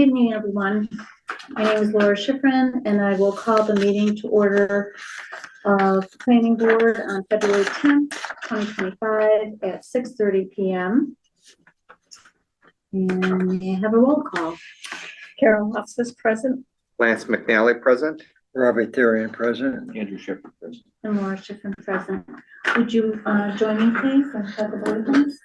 evening, everyone. My name is Laura Schifrin, and I will call the meeting to order of the Planning Board on February 10th, 2025 at 6:30 p.m. And we have a roll call. Carol Hofstas present. Lance McNally present. Robert Therian present. Andrew Shepherd present. And Laura Schifrin present. Would you join me, please, and have the allegiance?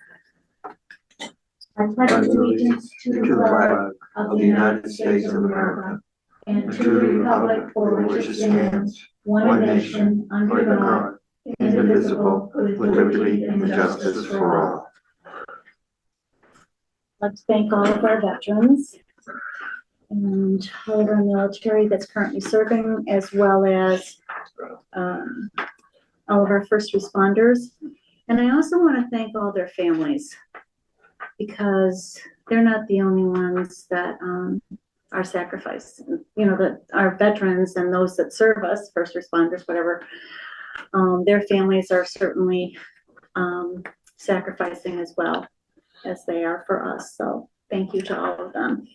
I pledge allegiance to the flag of the United States of America and to the republic for which it stands, one nation, under God, indivisible, with liberty and justice for all. Let's thank all of our veterans and all of our military that's currently serving, as well as all of our first responders. And I also want to thank all their families, because they're not the only ones that are sacrificed. You know, that our veterans and those that serve us, first responders, whatever, their families are certainly sacrificing as well as they are for us. So thank you to all of them.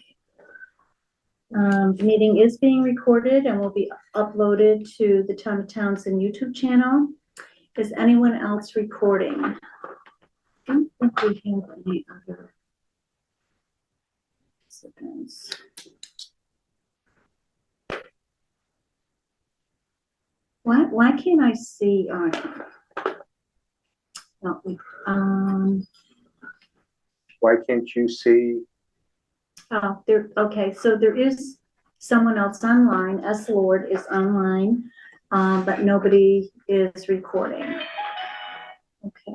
The meeting is being recorded and will be uploaded to the Town of Townsend YouTube channel. Is anyone else recording? I don't think we have any other participants. Why can't I see? No, Why can't you see? oh, there. Okay, so there is someone else online. S. Lord is online, but nobody is recording. Okay.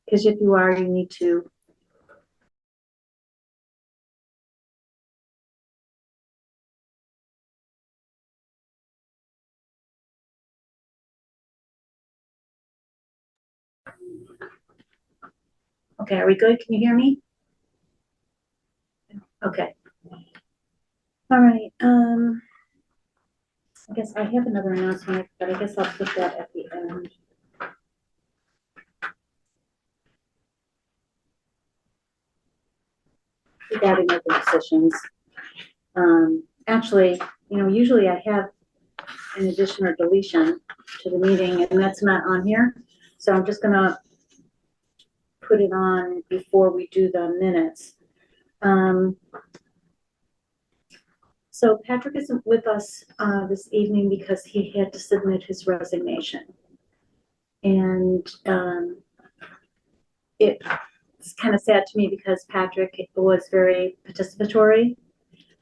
Because if you are, you need to. Okay, are we good? Can you hear me? Okay. All right. I guess I have another announcement, but I guess I'll put that at the end. Regarding open positions. Actually, you know, usually I have an addition or deletion to the meeting, and that's not on here. So I'm just gonna put it on before we do the minutes. So Patrick isn't with us this evening because he had to submit his resignation. And it's kind of sad to me because Patrick was very participatory.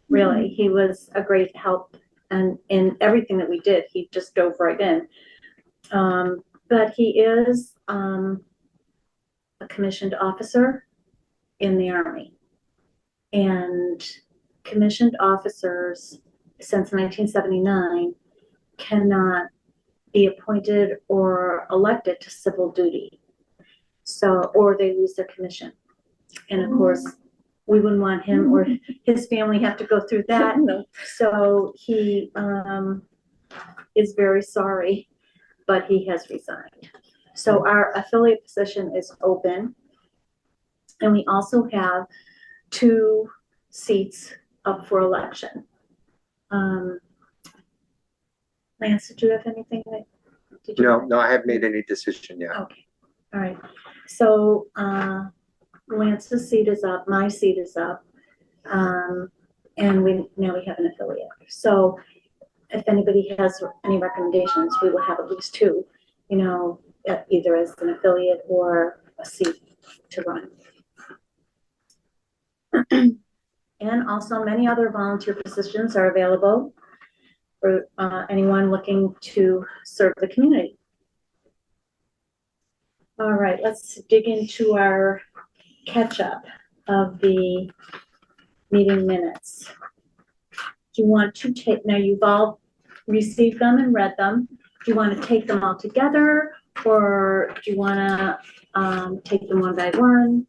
Really, he was a great help, and in everything that we did, he just dove right in. But he is a commissioned officer in the Army, and commissioned officers since 1979 cannot be appointed or elected to civil duty. So, or they lose their commission. And of course, we wouldn't want him or his family have to go through that. No. So he is very sorry, but he has resigned. So our affiliate position is open. And we also have 2 seats up for election. Lance, did you have anything that? No, I haven't made any decision yet. Okay, all right. So Lance's seat is up, my seat is up, and now we have an affiliate. So if anybody has any recommendations, we will have at least 2, you know, either as an affiliate or a seat to run. And also many other volunteer positions are available for anyone looking to serve the community. All right, let's dig into our catch up of the meeting minutes. Do you want to take, now you've all received them and read them. Do you want to take them all together, or do you want to take them one by one?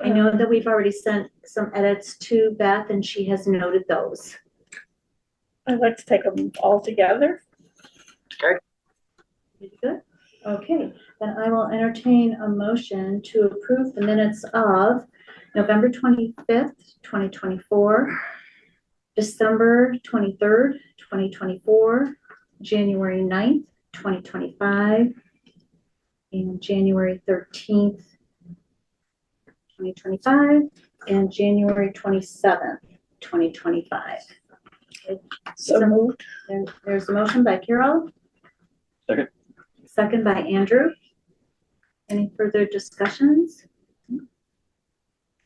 I know that we've already sent some edits to Beth, and she has noted those. I'd like to take them all together. Okay. Good. Okay, then I will entertain a motion to approve the minutes of November 25th, 2024, December 23rd, 2024, January 9th, 2025, and January 13th, 2025, and January 27th, 2025. So moved. There's a motion by Carol. Second. Second by Andrew. Any further discussions?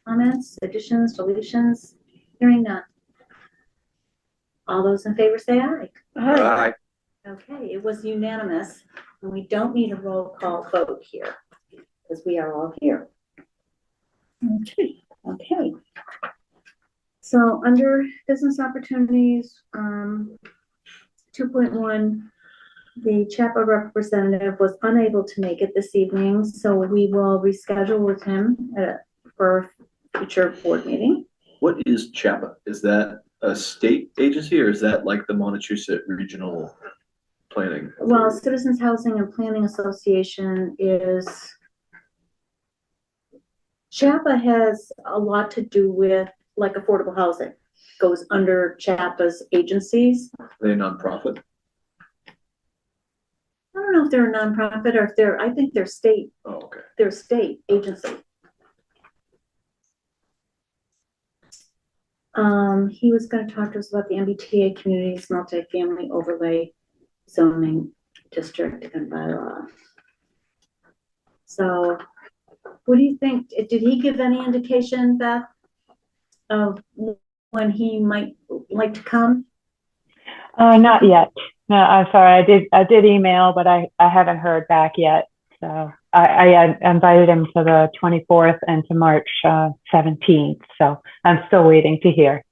Comments, additions, deletions? Hearing none. All those in favor say aye. Aye. Okay, it was unanimous, and we don't need a roll call vote here, because we are all here. Okay. Okay. So under business opportunities, 2.1, the CHAPA representative was unable to make it this evening, so we will reschedule with him for a future board meeting. What is CHAPA? Is that a state agency or is that like the Montechusett Regional Planning? Well, Citizens Housing and Planning Association is, CHAPA has a lot to do with like affordable housing, goes under CHAPA's agencies. Are they a nonprofit? I don't know if they're a nonprofit or if they're, I think they're state, Oh, okay. they're a state agency. He was going to talk to us about the MBTA communities multifamily overlay zoning district and bylaw. So what do you think? Did he give any indication, Beth, of when he might like to come? Not yet. No, I'm sorry. I did email, but I haven't heard back yet. So I invited him to the 24th and to March 17th. So I'm still waiting to hear.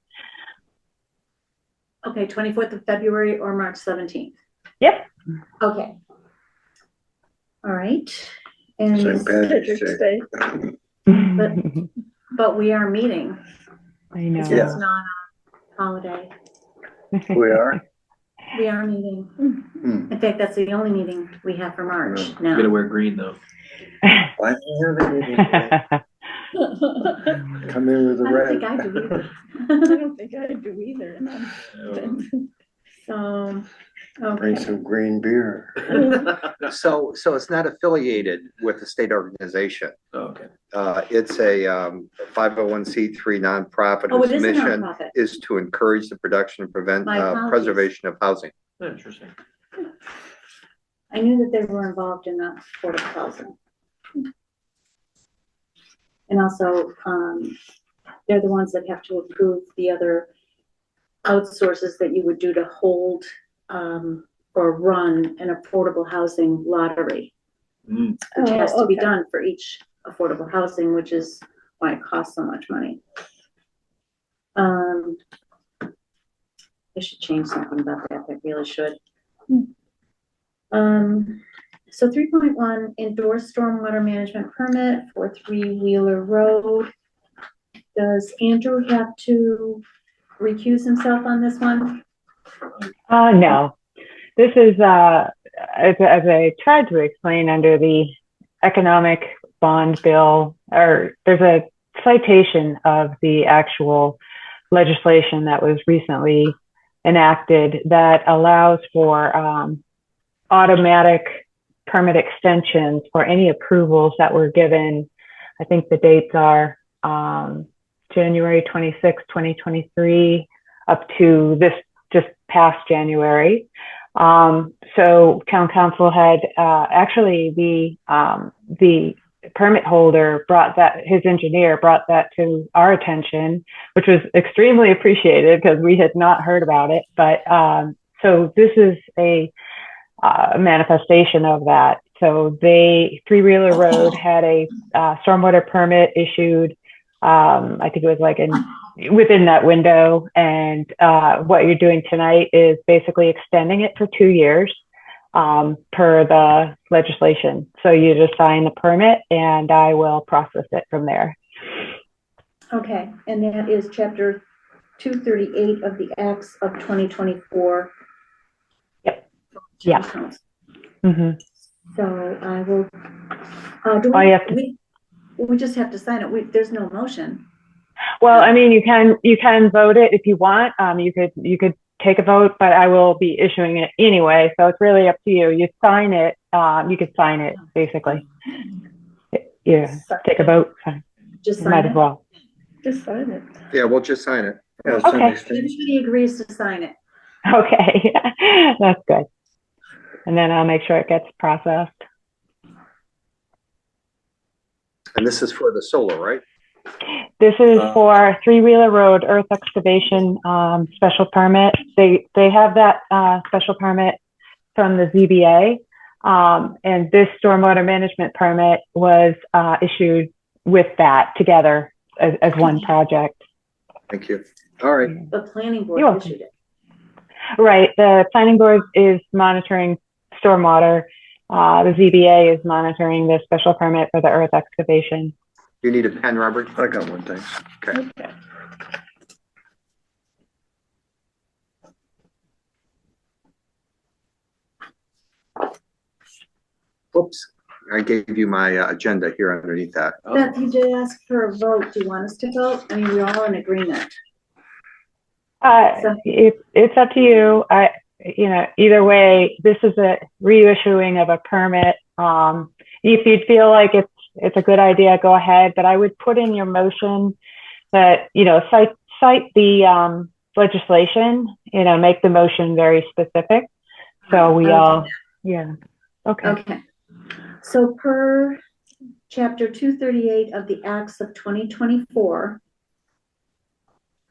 Okay, 24th of February or March 17th? Yep. Okay. All right. And St. Patrick's Patrick's Day. Day. but we are meeting. I know. This Yeah. is not a holiday. We are? We are meeting. Hmm. In fact, that's the only meeting we have for March You gotta now. wear green though. Why do you have it? Come in with the I don't think red. I do either. I don't think I do either. And So, Bring okay. some green beer. So it's not affiliated with the state organization. Okay. It's a 501c3 nonprofit Oh, whose it is a mission nonprofit. is to encourage the production and prevent My apologies. preservation of housing. Interesting. I knew that they were involved in the affordable housing. And also, they're the ones that have to approve the other outsources that you would do to hold or run an affordable housing lottery, Mm. which has to be okay. done for each affordable housing, which is why it costs so much money. I should change something about that. I really should. So 3.1, endorse stormwater management permit for 3 Wheeler Road. Does Andrew have to recuse himself on this one? No, this is, as I tried to explain under the economic bond bill, or there's a citation of the actual legislation that was recently enacted that allows for automatic permit extensions for any approvals that were given. I think the dates are January 26, 2023 up to this just past January. So town council had actually the permit holder his engineer brought that to our attention, which was extremely appreciated because we had not heard about it. But so this is a manifestation of that. So 3 Wheeler Road had a stormwater permit issued. I think it was like within that window. And what you're doing tonight is basically extending it for 2 years per the legislation. So you just sign the permit and I will process it from there. Okay, and that is chapter 238 of the Acts of 2024. Yep. Yeah. Mm-hmm. So I will, All you have to We just have to sign it. There's no motion. Well, I mean, you can vote it if you want. You could take a vote, but I will be issuing it anyway. So it's really up to you. You sign it. You could sign it basically. Yeah, take a vote. Just Might sign as it. well. Just sign it. Yeah, we'll just sign it. Yeah, Okay. Cindy's thing. Everybody agrees to sign it. Okay, that's good. And then I'll make sure it gets processed. And this is for the solar, right? This is for Three Wheeler Road earth excavation special permit. They have that special permit from the ZBA, and this stormwater management permit was issued with that together as one project. Thank you. All right. The planning board You're welcome. issued it. Right. The planning board is monitoring stormwater. The ZBA is monitoring the special permit for the earth excavation. You need a pen, Robert? I got one, thanks. Okay. Okay. Whoops. I gave you my agenda here underneath that. Beth, you did ask for a vote. Do you want us to vote? I mean, we're all in agreement. It's up to you. Either way, this is a reissuing of a permit. If you feel like it's a good idea, go ahead. But I would put in your motion that, cite the legislation, make the motion very specific. So we all, yeah. Okay. Okay. So per chapter 238 of the Acts of 2024,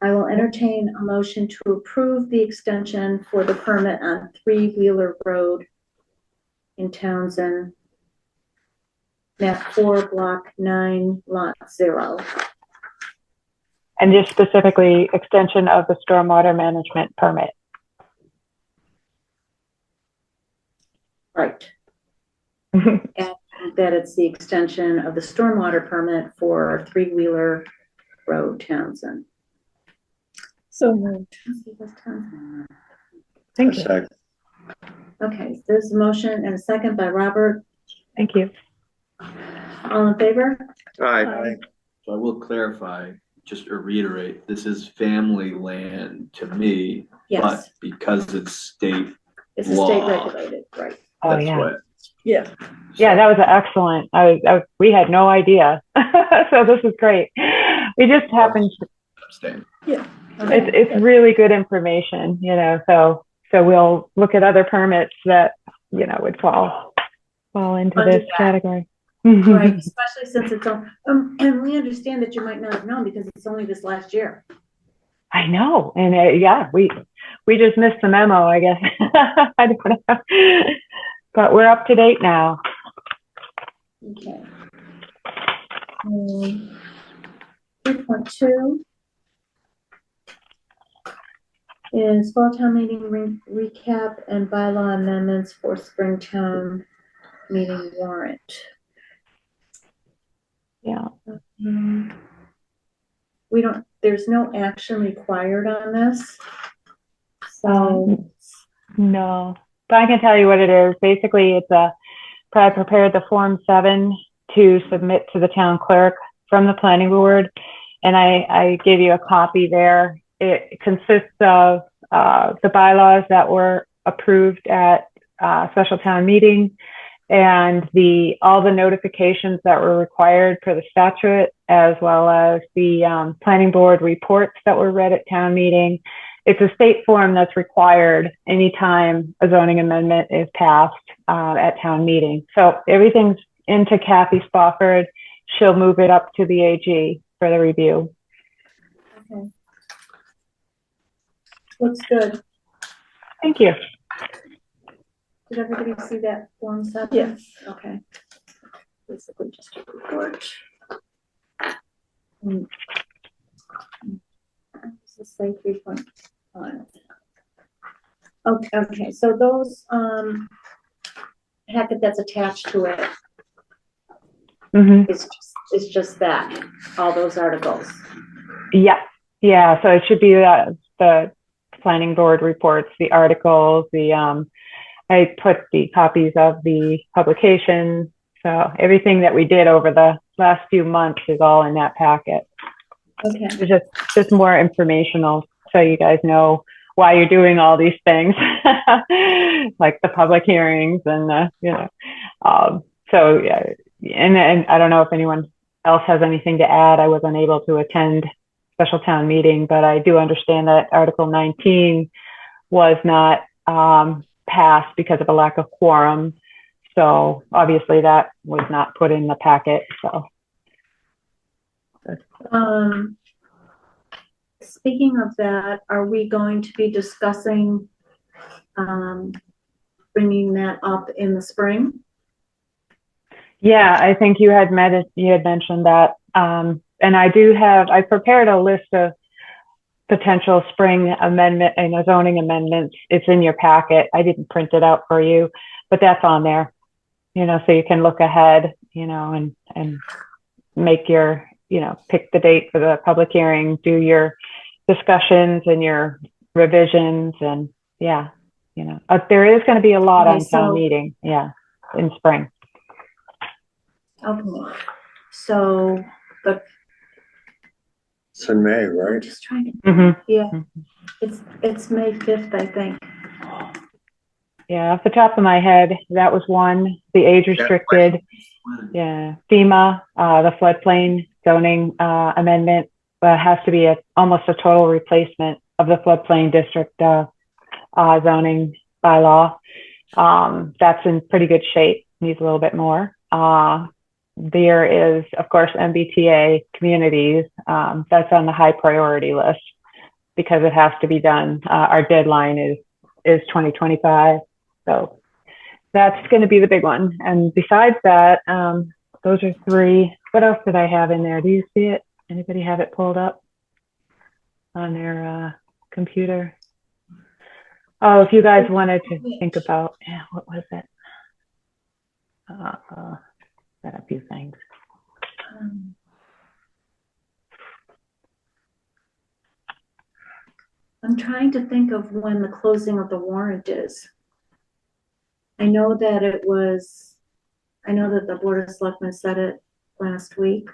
I will entertain a motion to approve the extension for the permit on Three Wheeler Road in Townsend, map 4, block 9, lot 0. And just specifically extension of the stormwater management permit. Right. And that it's the extension of the stormwater permit for Three Wheeler Road, Townsend. So moved. Thank you. Second. Okay, there's a motion and a second by Robert. Thank you. All in favor? All right. So I will clarify, just to reiterate, this is family land to me, but Yes, because it's state, it's a state law. regulated, right? Oh, that's yeah. what. Yeah. Yeah, that was excellent. We had no idea. So this is great. We just happened to, Abstain. it's really good information, so we'll look at other permits that, would fall into Under this that. category. Right, especially since it's on, and we understand that you might not have known because it's only this last year. I know. And we just missed the memo, I guess. I don't know. But we're up to date now. Okay. 3.2 is fall town meeting recap and bylaw amendments for Springtown meeting warrant. Yeah. There's no action required on this. So, No, but I can tell you what it is. Basically, I prepared the Form 7 to submit to the town clerk from the planning board, and I gave you a copy there. It consists of the bylaws that were approved at special town meeting, and all the notifications that were required for the statute, as well as the planning board reports that were read at town meeting. It's a state form that's required anytime a zoning amendment is passed at town meeting. So everything's into Kathy Spofford. She'll move it up to the AG for the review. okay. Looks good. Thank you. Did everybody see that Form 7? Yes. Okay. Basically just a report. This is say 3.5. Okay, so those, packet that's attached to it Mm-hmm. is just that, all those articles. Yeah. Yeah. So it should be the planning board reports, the articles, I put the copies of the publication. So everything that we did over the last few months is all in that packet. Okay. It's just more informational, so you guys know why you're doing all these things, like the public hearings and so yeah. And I don't know if anyone else has anything to add. I wasn't able to attend special town meeting, but I do understand that Article 19 was not passed because of a lack of quorum. So obviously that was not put in the packet. So Speaking of that, are we going to be discussing bringing that up in the spring? yeah, I think you had mentioned that. And I've prepared a list of potential spring amendment and zoning amendments. It's in your packet. I didn't print it out for you, but that's on there, so you can look ahead, and make your, pick the date for the public hearing, do your discussions and your revisions. And yeah, there is going to be a lot on town meeting. Yeah. In spring. Okay. So, but It's in May, I'm right? just trying to, Mm-hmm. yeah, it's May 5th, I think. Yeah, off the top of my head, that was one. The age restricted, yeah, FEMA, the floodplain zoning amendment has to be almost a total replacement of the floodplain district zoning bylaw. That's in pretty good shape. Needs a little bit more. There is, of course, MBTA communities. That's on the high priority list because it has to be done. Our deadline is 2025. So that's going to be the big one. And besides that, those are three. What else did I have in there? Do you see it? Anybody have it pulled up on their computer? Oh, if you guys wanted to think about, what was it? A few things. I'm trying to think of when the closing of the warrant is. I know that the Board of Selectmen said it last week,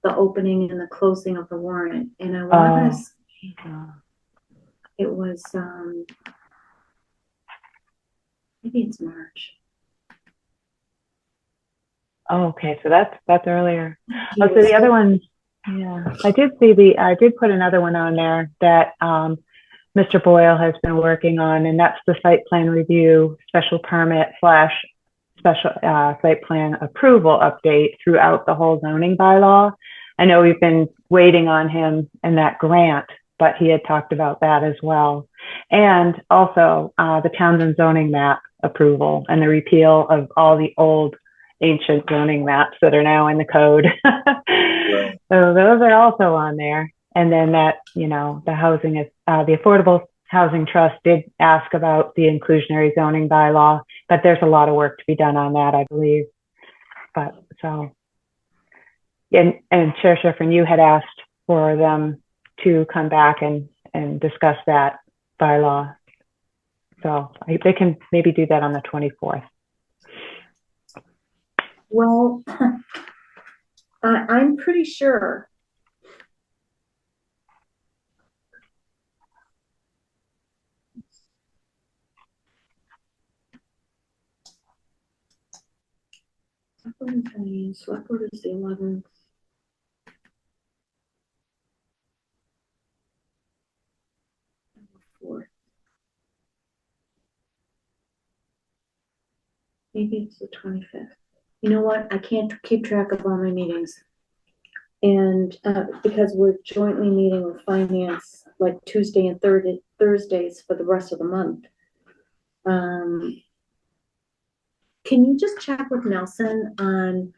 the opening and the closing of the warrant. And I want to say it was, maybe it's March. Oh, okay. So that's earlier. Oh, so the other ones, yeah, I did put another one on there that Mr. Boyle has been working on, and that's the site plan review, special permit / special site plan approval update throughout the whole zoning bylaw. I know we've been waiting on him and that grant, but he had talked about that as well. And also the Townsend zoning map approval and the repeal of all the old ancient zoning maps that are now in the code. Right. So those are also on there. And then that, the housing is, the Affordable Housing Trust did ask about the inclusionary zoning bylaw, but there's a lot of work to be done on that, I believe. But so, and Chair Schifrin, you had asked for them to come back and discuss that bylaw. So they can maybe do that on the 24th. Well, I'm pretty sure. Select board is the 11th. Maybe it's the 25th. You know what? I can't keep track of all my meetings. And because we're jointly meeting with finance like Tuesday and Thursdays for the rest of the month. Can you just check with Nelson on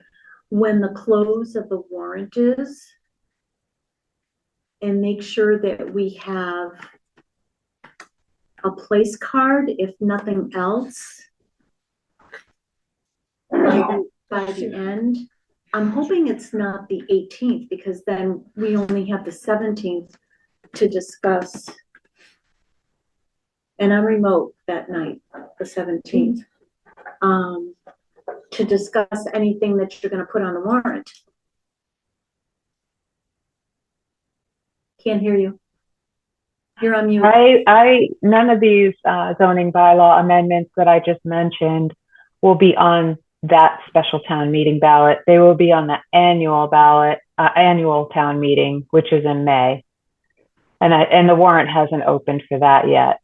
when the close of the warrant is? And make sure that we have a place card, if nothing else, by the end. I'm hoping it's not the 18th because then we only have the 17th to discuss. And I'm remote that night, the 17th. to discuss anything that you're gonna put on the warrant. Can't hear you. You're on mute. None of these zoning bylaw amendments that I just mentioned will be on that special town meeting ballot. They will be on the annual ballot, annual town meeting, which is in May. And the warrant hasn't opened for that yet.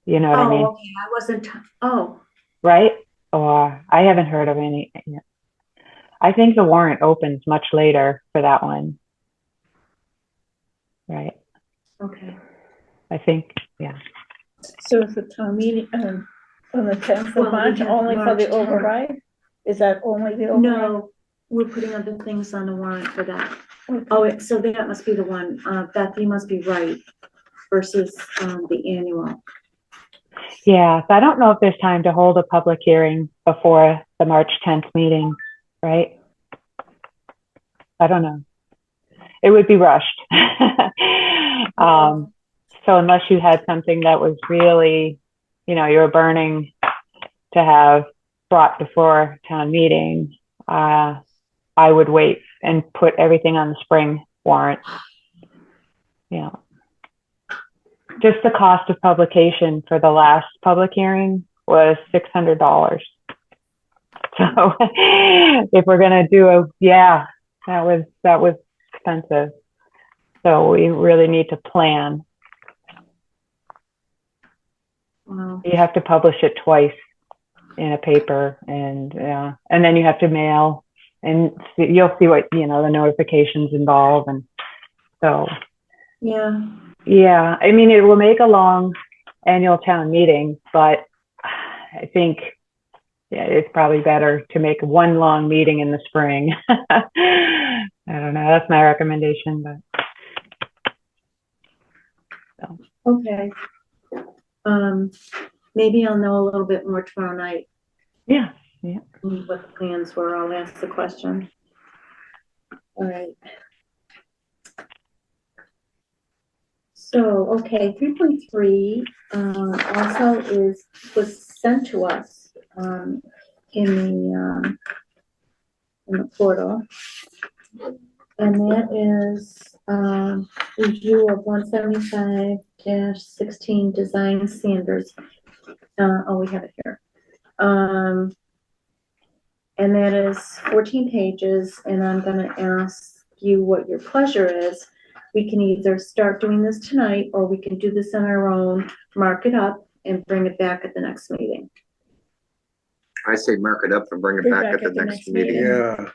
You know what I mean? Okay, I wasn't, oh, Right? Or I haven't heard of any yet. I think the warrant opens much later for that one. Right. okay. I think, yeah. So is the town meeting, on the 10th Well, of we March, have only for March the 10th. override? Is that only the override? No, we're putting other things on the warrant for that. Okay. Oh, so that must be the one, Beth, you must be right, versus, the annual. Yeah, so I don't know if there's time to hold a public hearing before the March 10th meeting, right? I don't know. It would be rushed. So unless you had something that was really, you know, you were burning to have brought before town meeting, I would wait and put everything on the spring warrant. Yeah. Just the cost of publication for the last public hearing was $600. So if we're gonna do that was expensive. So we really need to plan. Wow. You have to publish it twice in a paper, and then you have to mail, and you'll see what, you know, the notifications involve, and so Yeah, yeah, I mean, it will make a long annual town meeting, but I think it's probably better to make one long meeting in the spring. I don't know. That's my recommendation, but so. okay. Maybe I'll know a little bit more tomorrow night, Yeah. what the plans were. I'll ask the question. All right. So, okay, 3.3 also was sent to us in the portal, and that is review of 175-16 design standards. We have it here. And that is 14 pages, and I'm going to ask you what your pleasure is. We can either start doing this tonight, or we can do this on our own, mark it up, and bring it back at the next meeting. I say mark it up and bring it back at the next meeting. Yeah,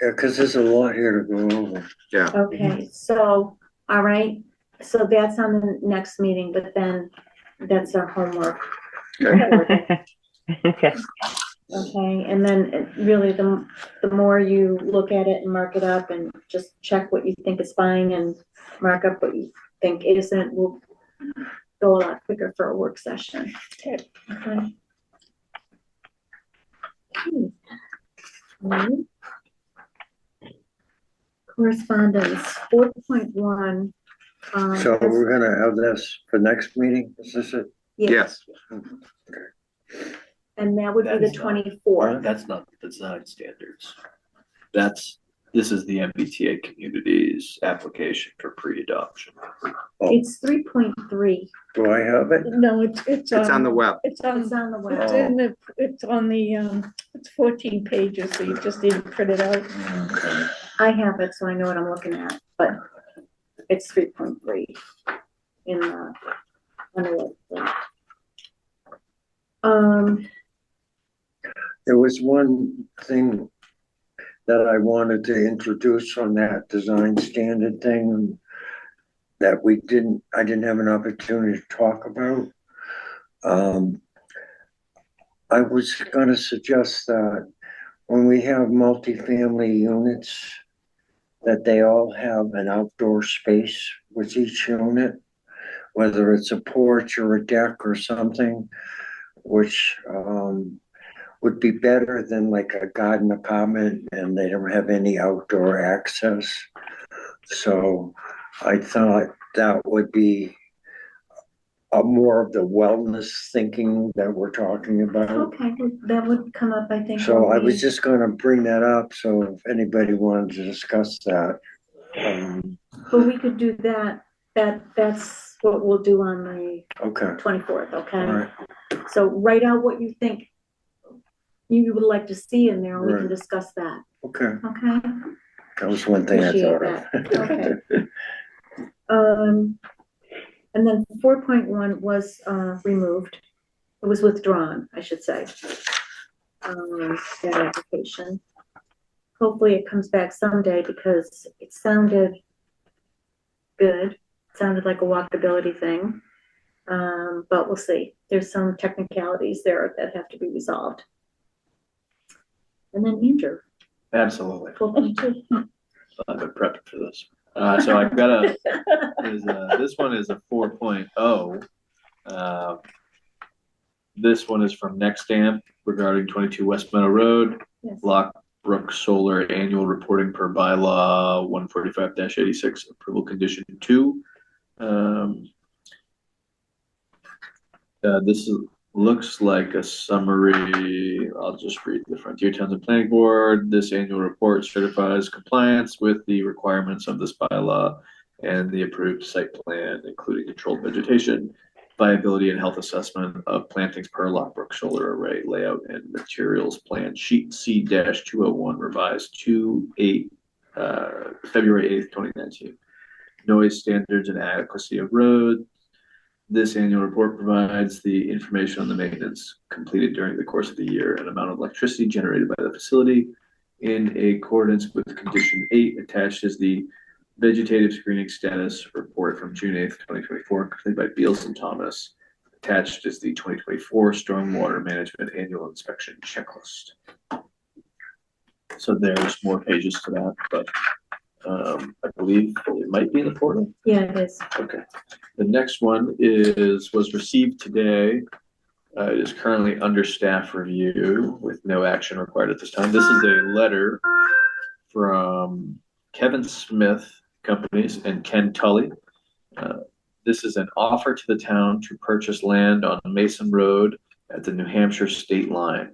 because there's a lot here to go over. Yeah. Okay, so, all right, so that's on the next meeting, but then that's our homework. Okay. Okay. Okay, and then really the more you look at it and mark it up and just check what you think is fine and mark up what you think isn't, will go a lot quicker for a work session. Okay. Okay. Correspondence 4.1. So we're gonna have this for next meeting, is this it? Yes. And that would be the That's not- 24th. That's not the design standards. This is the MBTA community's application for pre-adoption. It's 3.3. Do I have it? No, it's It's on the web. It's It's on, on the web. it's in the, it's on the, it's 14 pages, so you just need to print it out. Okay. I have it, so I know what I'm looking at, but it's 3.3 in the, on the website. There was one thing that I wanted to introduce on that design standard thing that I didn't have an opportunity to talk about. I was gonna suggest that when we have multifamily units, that they all have an outdoor space with each unit, whether it's a porch or a deck or something, which would be better than like a garden apartment and they don't have any outdoor access. So I thought that would be more of the wellness thinking that we're talking about. Okay, well, that would come up, I think. So when I we- was just gonna bring that up, so if anybody wanted to discuss that. But we could do that, that's what we'll do on the Okay, 24th, okay? all right, So write out what you think you would like to see in there, and we can Right. discuss that, okay. okay? That was one thing I Appreciate thought of. Okay. And then 4.1 was, removed. It was withdrawn, I should say. That application. Hopefully it comes back someday because it sounded good. It sounded like a walkability thing. But we'll see. There's some technicalities there that have to be resolved. And then Andrew, Absolutely. 4.2. I've been prepping for this. So I've got this one is a 4.0. This one is from Nextamp regarding 22 West Meadow Road, Yes. Lockbrook Solar Annual Reporting per Bylaw 145-86, Approval Condition 2. Looks like a summary. I'll just read the Frontier Townsend Planning Board. This annual report certifies compliance with the requirements of this bylaw and the approved site plan, including controlled vegetation, viability and health assessment of plantings per Lockbrook Solar Array layout and materials plan sheet C-201 revised February 8th, 2019. Noise standards and adequacy of road. This annual report provides the information on the maintenance completed during the course of the year and amount of electricity generated by the facility. In accordance with condition 8, attached is the vegetative screening status report from June 8th, 2024, completed by Beals and Thomas. Attached is the 2024 Stormwater Management Annual Inspection Checklist. So there's more pages to that, but I believe it might be in the portal. Yeah, it is. Okay. The next one was received today. It is currently under staff review with no action required at this time. This is a letter from Kevin Smith Companies and Ken Tully. This is an offer to the town to purchase land on Mason Road at the New Hampshire state line.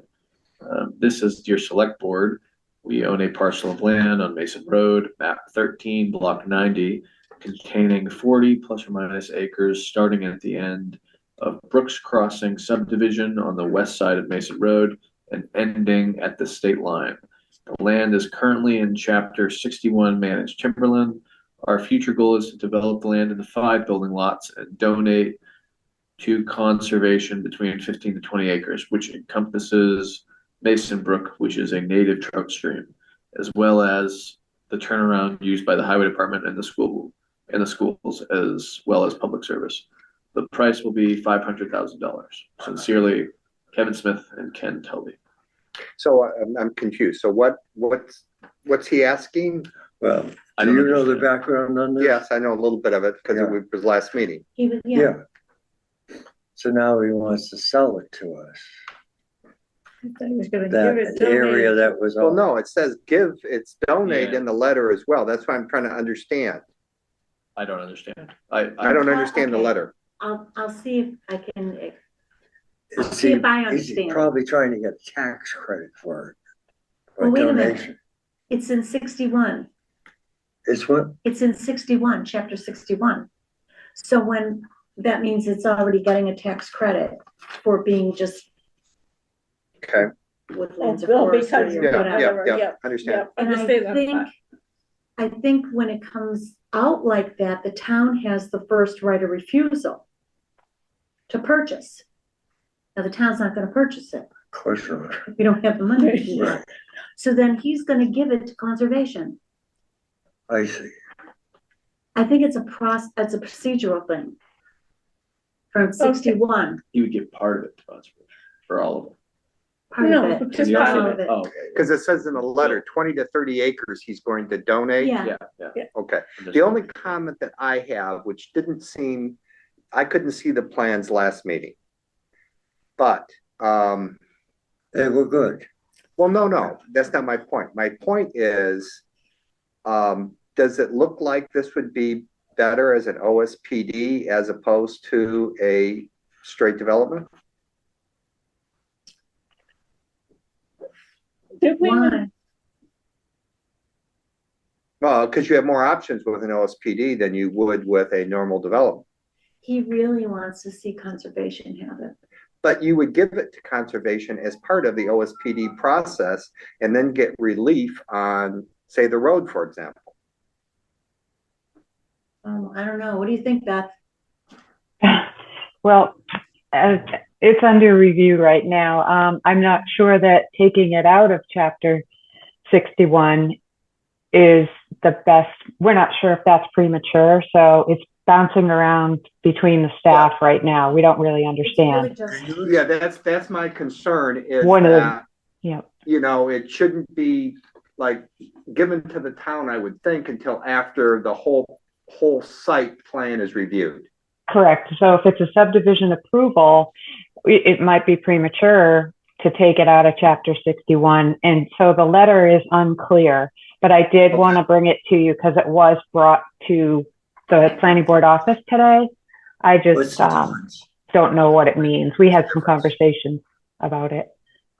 This is Dear Select Board. We own a parcel of land on Mason Road, map 13, block 90, containing 40 plus or minus acres, starting at the end of Brooks Crossing subdivision on the west side of Mason Road and ending at the state line. The land is currently in Chapter 61 Managed Timberland. Our future goal is to develop the land into 5 building lots and donate to conservation between 15 to 20 acres, which encompasses Mason Brook, which is a native trout stream, as well as the turnaround used by the highway department and the schools, as well as public service. The price will be $500,000. Sincerely, Kevin Smith and Ken Tully. So I'm confused. So what's he asking? Well, I do don't you know the understand. background on this? Yes, I know a little bit of it because Yeah. it was last meeting. He was, yeah. Yeah. So now he wants to sell it to us. I thought he was gonna give That it. area donate. that was. Well, no, it says it's donate Yeah. in the letter as well. That's why I'm trying to understand. I don't understand. I don't understand the Okay. letter. I'll see if I can, Is see if I Is he understand. probably trying to get tax credit for it? Or Well, wait a minute. donation? It's in 61. It's what? It's in 61, chapter 61. So that means it's already getting a tax credit for being just Okay, woodlands or Well, forestry because- or yeah, whatever. yeah, yeah, understand. yeah, And understand that part. I think when it comes out like that, the town has the first right of refusal to purchase. Now, the town's not gonna purchase it. Of course not. We don't have the money to do Right. that. So then he's gonna give it to conservation. I see. I think it's a procedural thing. From 61, He would give part of it to conservation for all of it. part No, of it. just He part also- of it. Oh, okay. Because it says in the letter, 20 to 30 acres he's going to donate. Yeah, Yeah. Okay. The only comment that I have, which I couldn't see the plans last meeting. But, They were good. well, no, that's not my point. My point is, does it look like this would be better as an OSPD as opposed to a straight development? Did we? Why? Well, because you have more options with an OSPD than you would with a normal development. He really wants to see conservation have it. But you would give it to conservation as part of the OSPD process and then get relief on, say, the road, for example. I don't know. What do you think, Beth? Well, it's under review right now. I'm not sure that taking it out of chapter 61 is the best. We're not sure if that's premature, so it's bouncing around between the staff right now. We don't really understand. It's really just, Yeah, that's my concern is One of the- that, Yeah. you know, it shouldn't be like given to the town, I would think, until after the whole site plan is reviewed. Correct. So if it's a subdivision approval, it might be premature to take it out of chapter 61. And so the letter is unclear, but I did Okay. want to bring it to you because it was brought to the planning board office today. I What's just the difference? don't know what it means. We had some conversations about it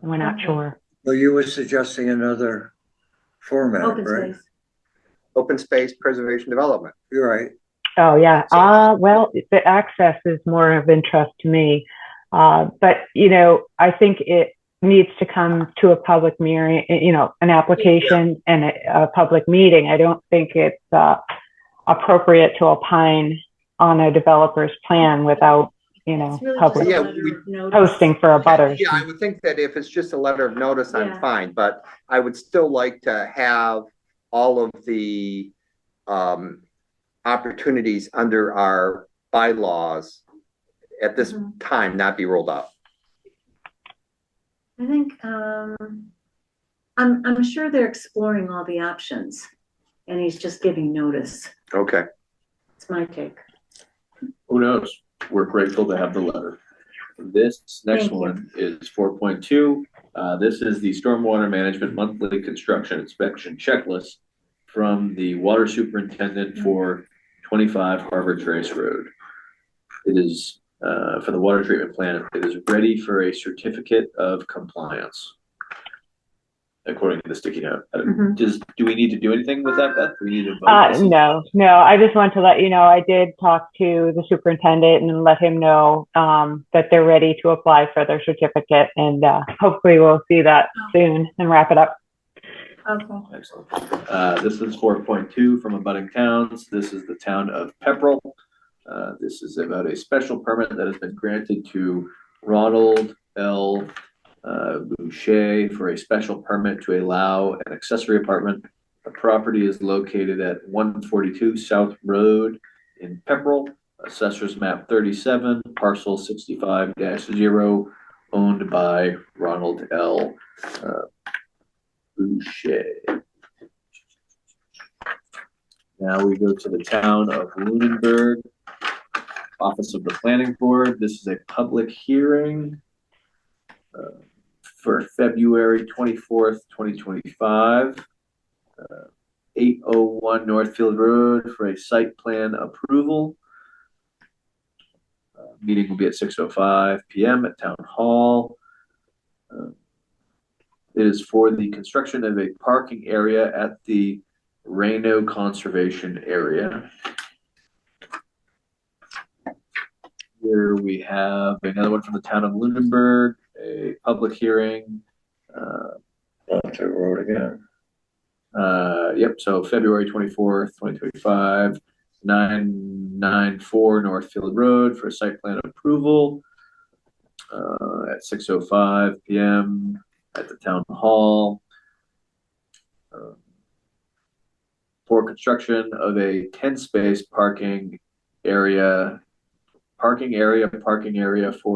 and we're not Okay. sure. Well, you were suggesting another format, open right? space. Open space preservation development. You're right. Oh, yeah. Well, the access is more of interest to me. But, you know, I think it needs to come to a public hearing, you know, an application and a public meeting. I don't think it's appropriate to opine on a developer's plan without, you know, It's really just public a Yeah, letter of notice. posting for a butters. Yeah, I would think that if it's just a letter of notice, I'm Yeah. fine, but I would still like to have all of the opportunities under our bylaws at this Mhm. time not be rolled out. I think, I'm sure they're exploring all the options and he's just giving notice. Okay. It's my take. Who knows? We're grateful to have the letter. This next Thank you. one is 4.2. This is the Stormwater Management Monthly Construction Inspection Checklist from the Water Superintendent for 25 Harbor Trace Road. It is, for the water treatment plant, it is ready for a certificate of compliance, according to the sticky note. Mhm. Do we need to do anything with that, Beth? Do we need to vote? No, I just want to let you know, I did talk to the superintendent and let him know that they're ready to apply for their certificate and hopefully we'll see that soon and wrap it up. Okay. Excellent. This is 4.2 from abutting towns. This is the town of Pepperell. This is about a special permit that has been granted to Ronald L. Boucher for a special permit to allow an accessory apartment. The property is located at 142 South Road in Pepperell, Assessor's Map 37, Parcel 65-0, owned by Ronald L. Boucher. Now we go to the town of Lunenburg, Office of the Planning Board. This is a public hearing for February 24th, 2025. 801 Northfield Road for a site plan approval. Meeting will be at 6:05 p.m. at Town Hall. It is for the construction of a parking area at the Reno Conservation Area. Here we have another one from the town of Lunenburg, a public hearing. Off the road again. Yep, so February 24th, 2025, 994 Northfield Road for site plan approval at 6:05 p.m. at the town hall for construction of a 10-space parking area for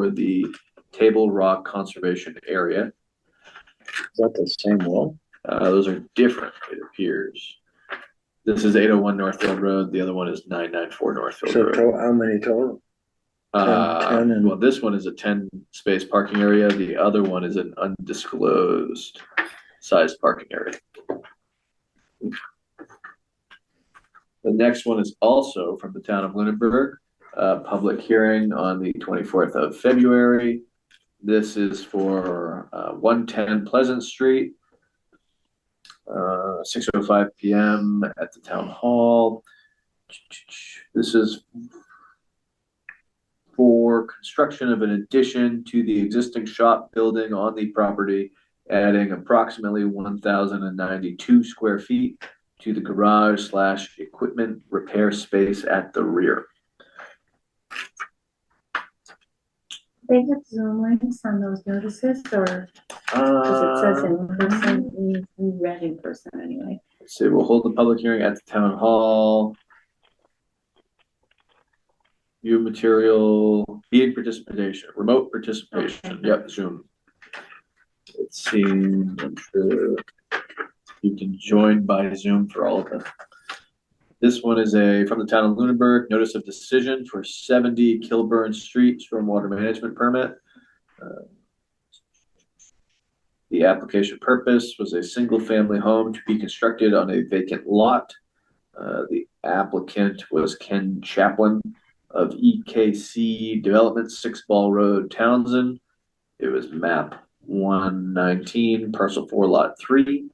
the Table Rock Conservation Area. Is that the same one? Those are different, it appears. This is 801 Northfield Road. The other one is 994 Northfield So Road. how many total? 10 and- Well, this one is a 10-space parking area. The other one is an undisclosed sized parking area. The next one is also from the town of Lunenburg, public hearing on the 24th of February. This is for 110 Pleasant Street, 6:05 p.m. at the town hall. This is for construction of an addition to the existing shop building on the property, adding approximately 1,092 square feet to the garage / equipment repair space at the rear. They have Zoom links on those notices, or, because it says in person, we read in person anyway. Let's see, we'll hold the public hearing at the town hall. View material, meeting participation, remote participation, Okay. yep, Zoom. Let's see, I'm sure you can join by Zoom for all of them. This one is from the town of Lunenburg, notice of decision for 70 Kilburn Street stormwater management permit. The application purpose was a single-family home to be constructed on a vacant lot. The applicant was Ken Chaplin of EKC Development, 6 Ball Road, Townsend. It was map 119, parcel 4, lot 3.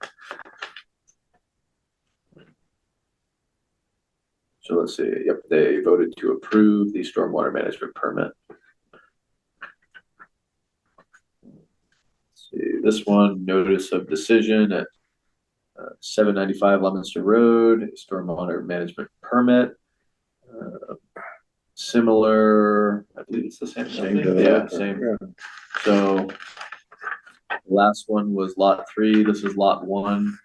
So let's see, yep, they voted to approve the stormwater management permit. Let's see, this one, notice of decision at 795 Leominster Road, stormwater management permit. Similar, I believe it's the same. Yeah, same. Yeah. So last one was lot 3. This is lot 1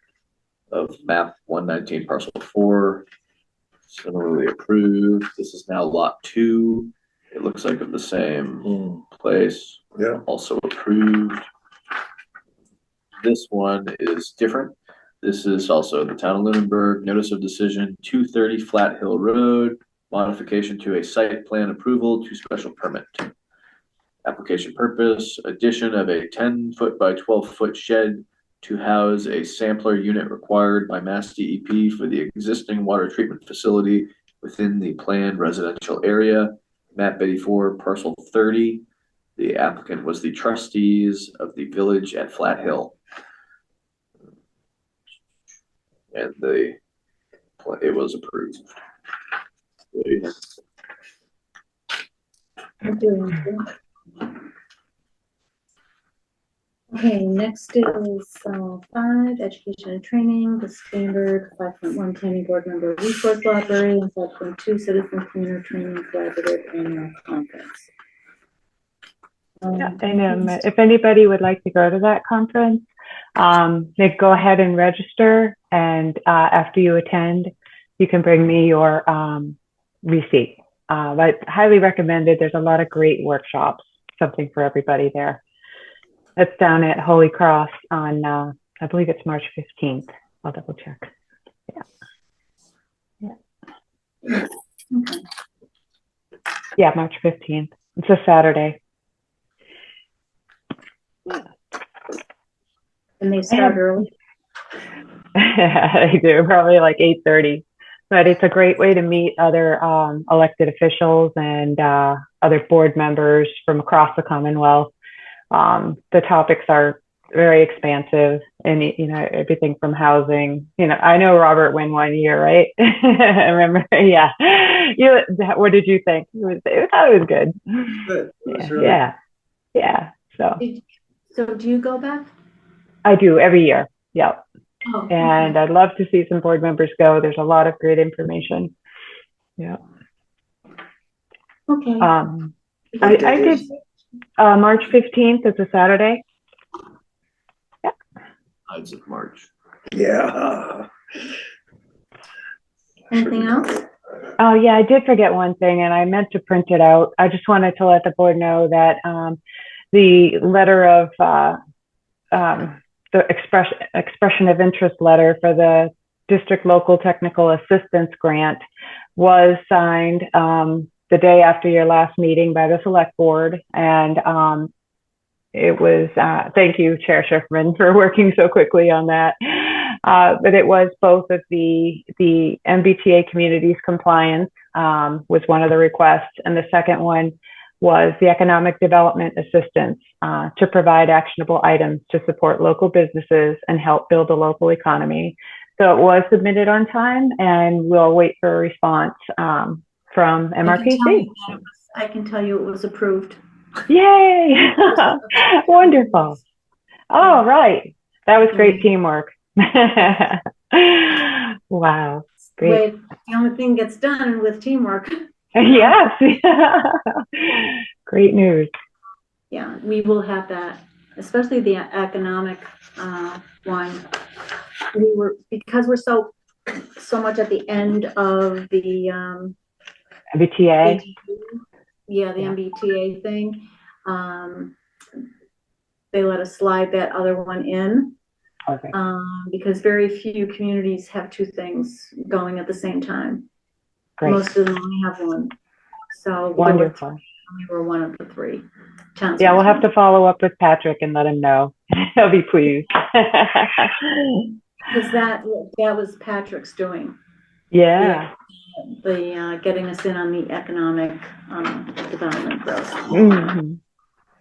of map 119 parcel 4. Similarly approved. This is now lot 2. It looks like of the same place. Yeah. Also approved. This one is different. This is also the town of Lunenburg, notice of decision, 230 Flat Hill Road, modification to a site plan approval to special permit. Application purpose, addition of a 10-foot by 12-foot shed to house a sampler unit required by Mass DEP for the existing water treatment facility within the planned residential area, map 84, parcel 30. The applicant was the trustees of the village at Flat Hill. And it was approved. Okay, next is 5, education and training, the standard 5.1 planning board member resource library, and 5.2 citizen community training collaborative annual conference. Yeah, and if anybody would like to go to that conference, they go ahead and register, and after you attend, you can bring me your receipt. But highly recommended. There's a lot of great workshops, something for everybody there. It's down at Holy Cross on, I believe it's March 15th. I'll double check. Yeah. Okay. Yeah, March 15th. It's a Saturday. And they start early. They do, probably like 8:30. But it's a great way to meet other elected officials and other board members from across the Commonwealth. The topics are very expansive, and everything from housing. I know Robert went one year, right? I remember. Yeah. What did you think? It was good. Good. Yeah. So do you go back? I do every year. Yep. Oh, And I'd love to see some board members go. There's a lot of great information. Yeah. okay. I did March 15th. It's a Saturday. Ides of March. Yeah. Anything else? Oh, yeah, I did forget one thing, and I meant to print it out. I just wanted to let the board know that the letter of the expression of interest letter for the district local technical assistance grant was signed the day after your last meeting by the select board. And it was, thank you, Chair Schiffman, for working so quickly on that. But it was both of the MBTA communities compliance was one of the requests, and the second one was the economic development assistance to provide actionable items to support local businesses and help build a local economy. So it was submitted on time, and we'll wait for a response from MRPC. I can tell you it was approved. Yay! Wonderful. All right. That was great teamwork. Wow. Great. The only thing gets done with teamwork. Yes. Great news. Yeah, we will have that, especially the economic one. Because we're so much at the end of the MBTA. yeah, the MBTA thing. They let us slide that other one in. Okay. Because very few communities have two things going at the same time. Great. Most of them only have one. So Wonderful. we were one of the three towns. Yeah, we'll have to follow up with Patrick and let him know. He'll be pleased. Because that was Patrick's doing. Yeah. The getting us in on the economic development growth. Mm-hmm.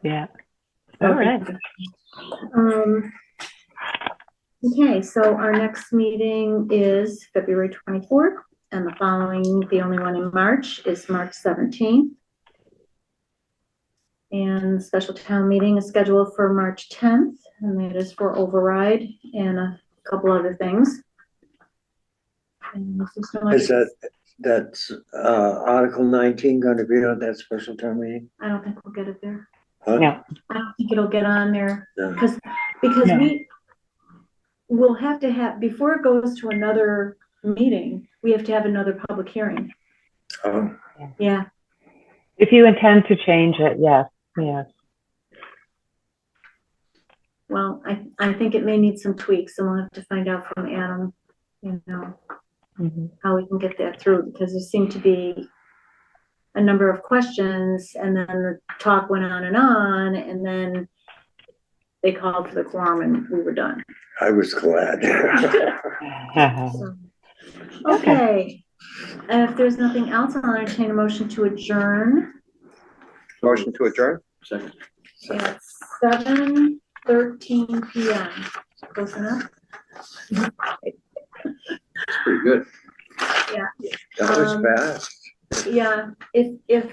Yeah. All right. Okay, so our next meeting is February 24th, and the only one in March is March 17th. And the special town meeting is scheduled for March 10th, and that is for override and a couple other things. And That's Article 19 going to be on that special town meeting? I don't think we'll get it there. Huh? No. I don't think it'll get on there No. because No. we'll have to have, before it goes to another meeting, we have to have another public hearing. Oh, Yeah. If you intend to change it, yes. Yes. Well, I think it may need some tweaks, and we'll have to find out from Adam, Mm-hmm. how we can get that through, because there seemed to be a number of questions, and then the talk went on, and then they called for the quorum, and we were done. I was glad. So, okay. If there's nothing else, I'll entertain a motion to adjourn Motion to adjourn? Second. at 7:13 p.m. Close enough? It's pretty good. That was fast. Yeah, if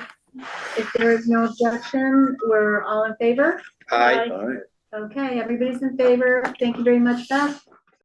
there is no objection, we're all in favor? Aye. All right. Okay, everybody's in favor. Thank you very much, Beth.